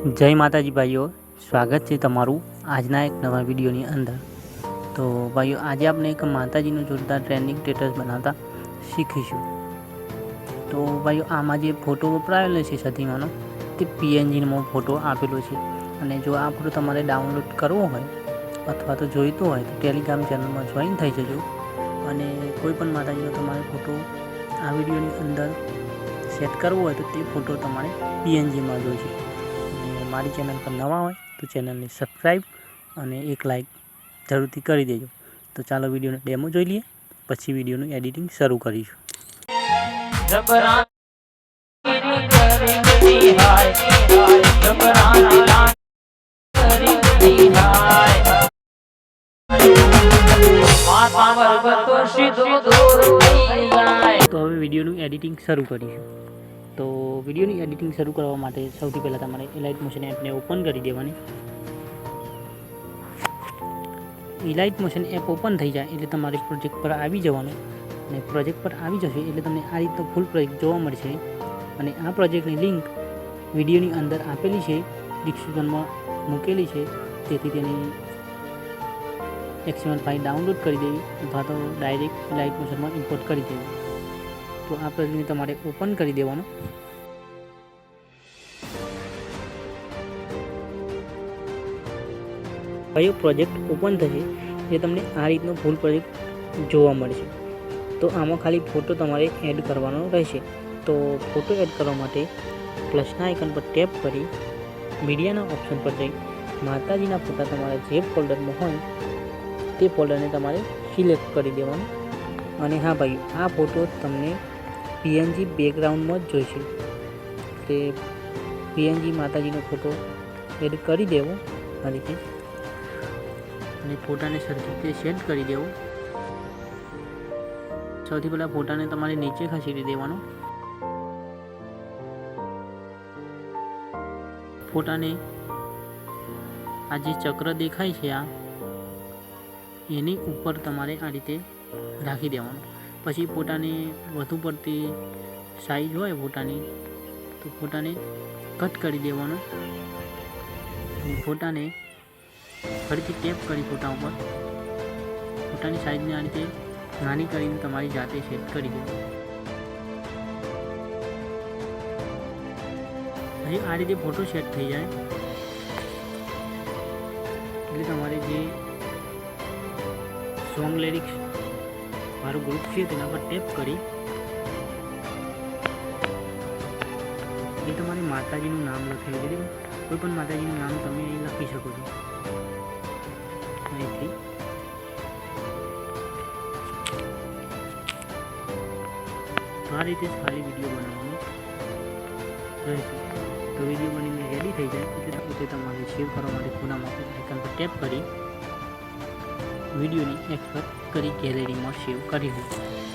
જય માતાજી ભાઈઓ, સ્વાગત છે તમારું આજના એક નવા વિડીયોની અંદર। તો ભાઈઓ, આજે આપણે એક માતાજીનું જોરદાર ટ્રેન્ડિંગ સ્ટેટસ બનાવતા શીખીશું। તો ભાઈઓ, આમાં જે ફોટો વપરાયેલો છે સતીમાનો, તે પીએનજીમાં ફોટો આપેલો છે। અને જો આ ફોટો તમારે ડાઉનલોડ કરવો હોય અથવા તો જોઈતો હોય તો ટેલિગ્રામ ચેનલમાં જોઈન થઈ જજો। અને કોઈ પણ માતાજીનો તમારે ફોટો આ વિડીયોની અંદર સેટ કરવો હોય તો તે ફોટો તમારે પીએનજીમાં જોઈશે। મારી ચેનલ પર નવા હોય તો ચેનલને સબસ્ક્રાઈબ અને એક લાઈક જરૂરથી કરી દેજો। તો ચાલો વિડીયોનો ડેમો જોઈ લઈએ, પછી વિડીયોનું એડિટિંગ શરૂ કરીશું। તો હવે વિડીયોનું એડિટિંગ શરૂ કરીશું। તો વિડીયોની એડિટિંગ શરૂ કરવા માટે સૌથી પહેલાં તમારે ઇલાઇટ મોશન એપને ઓપન કરી દેવાની। ઇલાઇટ મોશન એપ ઓપન થઈ જાય એટલે તમારે પ્રોજેક્ટ પર આવી જવાનું। અને પ્રોજેક્ટ પર આવી જશે એટલે તમને આ રીતનો ફૂલ પ્રોજેક્ટ જોવા મળશે। અને આ પ્રોજેક્ટની લિંક વિડીયોની અંદર આપેલી છે, ડિસ્ક્રિપ્શનમાં મૂકેલી છે, તેથી તેની XML ફાઇલ ડાઉનલોડ કરી દેવી અથવા તો ડાયરેક્ટ ઇલાઇટ મોશનમાં ઇમ્પોર્ટ કરી દેવી। તો આ પ્રોજેક્ટને તમારે ઓપન કરી દેવાનો। ભાઈઓ, પ્રોજેક્ટ ઓપન થશે એટલે તમને આ રીતનો ફૂલ પ્રોજેક્ટ જોવા મળશે। તો આમાં ખાલી ફોટો તમારે એડ કરવાનો રહેશે। તો ફોટો એડ કરવા માટે પ્લસના આઇકન પર ટેપ કરી મીડિયાના ઓપ્શન પર જઈ માતાજીના ફોટા તમારા જે ફોલ્ડરમાં હોય તે ફોલ્ડરને તમારે સિલેક્ટ કરી દેવાનું। અને હા ભાઈ, આ ફોટો તમને પીએનજી બેકગ્રાઉન્ડમાં જ જોઈશે, તે પીએનજી માતાજીનો ફોટો એડ કરી દેવો આ રીતે। અને ફોટાને સરખી રીતે સેટ કરી દેવો। સૌથી પહેલાં ફોટાને તમારે નીચે ખસેડી દેવાનો। ફોટાને આ જે ચક્ર દેખાય છે એની ઉપર તમારે આ રીતે રાખી દેવાનું। પછી ફોટાને વધુ પડતી સાઈઝ હોય ફોટાની તો ફોટાને કટ કરી દેવાનો। અને ફોટાને ફરીથી ટેપ કરી ફોટા ઉપર ફોટાની સાઈઝને આ રીતે નાની કરીને તમારી જાતે સેટ કરી દેવાનું। પછી આ રીતે ફોટો સેટ થઈ જાય એટલે તમારે જે સોંગ લિરિક્સ મારું ગ્રુપ છે તેના પર ટેપ કરી એ તમારે માતાજીનું નામ લખેલું છે, કોઈ પણ માતાજીનું નામ તમે અહીં લખી શકો છો અહીંથી। તો આ રીતે ખાલી વિડીયો બનાવવાનો રહેશે। તો વિડીયો બનીને રેડી થઈ જાય એટલે તમારે સેવ કરવા માટે ખૂણામાં આઇકન પર ટેપ કરી વિડીયોની એક્સપોર્ટ કરી ગેલેરીમાં સેવ કરી હોય।